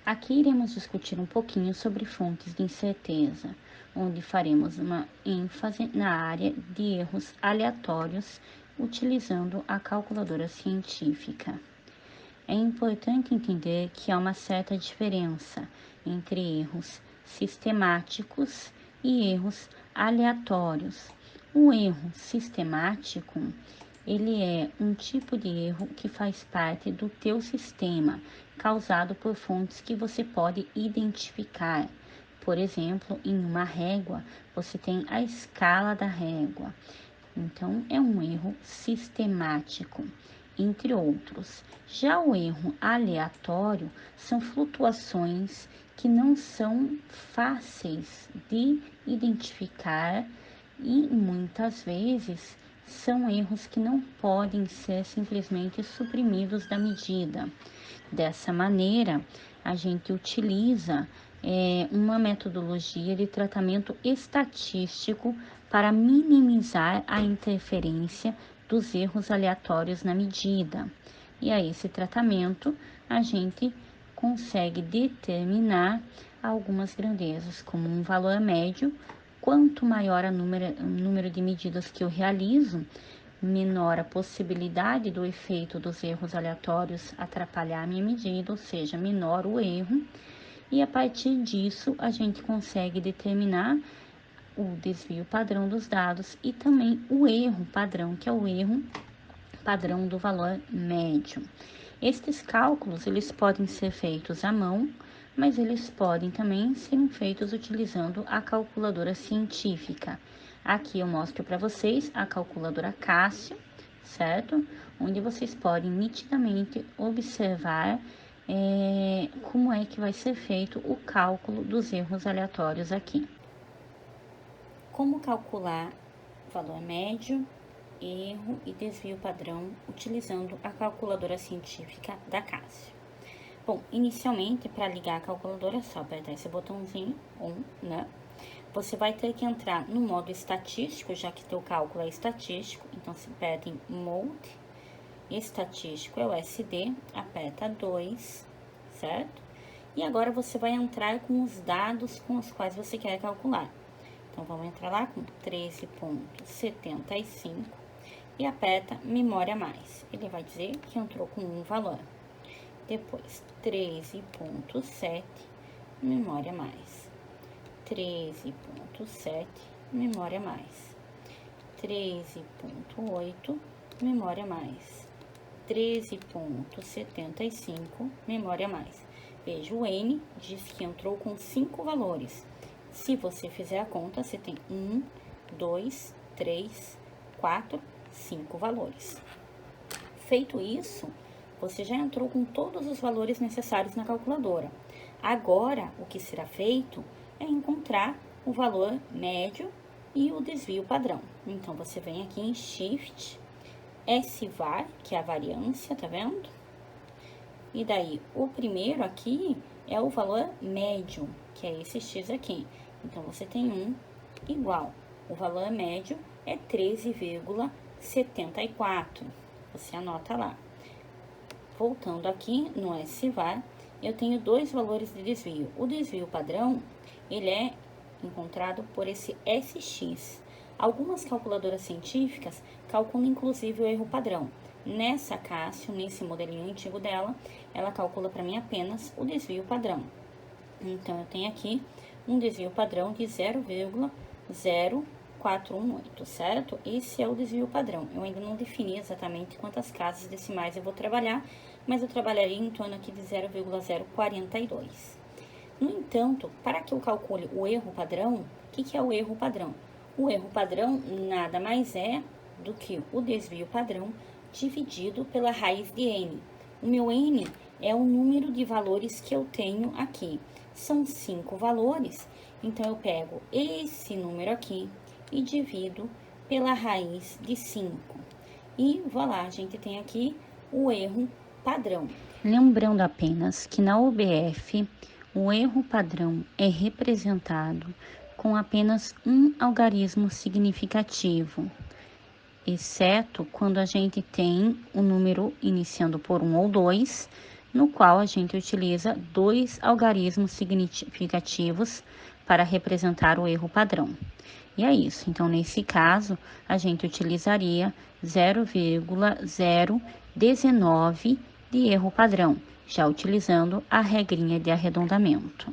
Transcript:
Aqui iremos discutir um pouquinho sobre fontes de incerteza, onde faremos uma ênfase na área de erros aleatórios utilizando a calculadora científica. É importante entender que há uma certa diferença entre erros sistemáticos e erros aleatórios. O erro sistemático, ele é um tipo de erro que faz parte do teu sistema, causado por fontes que você pode identificar. Por exemplo, em uma régua, você tem a escala da régua. Então, é um erro sistemático, entre outros. Já o erro aleatório são flutuações que não são fáceis de identificar e muitas vezes são erros que não podem ser simplesmente suprimidos da medida. Dessa maneira, a gente utiliza uma metodologia de tratamento estatístico para minimizar a interferência dos erros aleatórios na medida. E a esse tratamento, a gente consegue determinar algumas grandezas, como um valor médio. Quanto maior o número de medidas que eu realizo, menor a possibilidade do efeito dos erros aleatórios atrapalhar a minha medida, ou seja, menor o erro. E a partir disso, a gente consegue determinar o desvio padrão dos dados e também o erro padrão, que é o erro padrão do valor médio. Estes cálculos, eles podem ser feitos à mão, mas eles podem também ser feitos utilizando a calculadora científica. Aqui eu mostro para vocês a calculadora Cássio, certo? Onde vocês podem nitidamente observar como é que vai ser feito o cálculo dos erros aleatórios aqui. Como calcular valor médio, erro e desvio padrão utilizando a calculadora científica da Cássio? Bom, inicialmente, para ligar a calculadora, é só apertar esse botãozinho, né? Você vai ter que entrar no modo estatístico, já que teu cálculo é estatístico. Então, se aperta em Mode, estatístico é o SD, aperta 2, certo? E agora você vai entrar com os dados com os quais você quer calcular. Então, vamos entrar lá com 13,75 e aperta Memória Mais. Ele vai dizer que entrou com um valor. Depois, 13,7, memória mais. 13,7, memória mais. 13,8, memória mais. 13,75, memória mais. Veja, o N diz que entrou com 5 valores. Se você fizer a conta, você tem 1, 2, 3, 4, 5 valores. Feito isso, você já entrou com todos os valores necessários na calculadora. Agora, o que será feito é encontrar o valor médio e o desvio padrão. Então, você vem aqui em Shift, SVAR, que é a variância, tá vendo? E daí, o primeiro aqui é o valor médio, que é esse X aqui. Então, você tem 1 igual. O valor médio é 13,74. Você anota lá. Voltando aqui no SVAR, eu tenho dois valores de desvio. O desvio padrão, ele é encontrado por esse SX. Algumas calculadoras científicas calculam inclusive o erro padrão. Nessa Cássio, nesse modelinho antigo dela, ela calcula para mim apenas o desvio padrão. Então, eu tenho aqui um desvio padrão de 0,0418, certo? Esse é o desvio padrão. Eu ainda não defini exatamente quantas casas decimais eu vou trabalhar, mas eu trabalharia em torno aqui de 0,042. No entanto, para que eu calcule o erro padrão, o que é o erro padrão? O erro padrão nada mais é do que o desvio padrão dividido pela raiz de N. O meu N é o número de valores que eu tenho aqui. São 5 valores, então eu pego esse número aqui e divido pela raiz de 5. E voilà, a gente tem aqui o erro padrão. Lembrando apenas que na OBF, o erro padrão é representado com apenas um algarismo significativo, exceto quando a gente tem o número iniciando por 1 ou 2, no qual a gente utiliza dois algarismos significativos para representar o erro padrão. E é isso. Então, nesse caso, a gente utilizaria 0,019 de erro padrão, já utilizando a regrinha de arredondamento.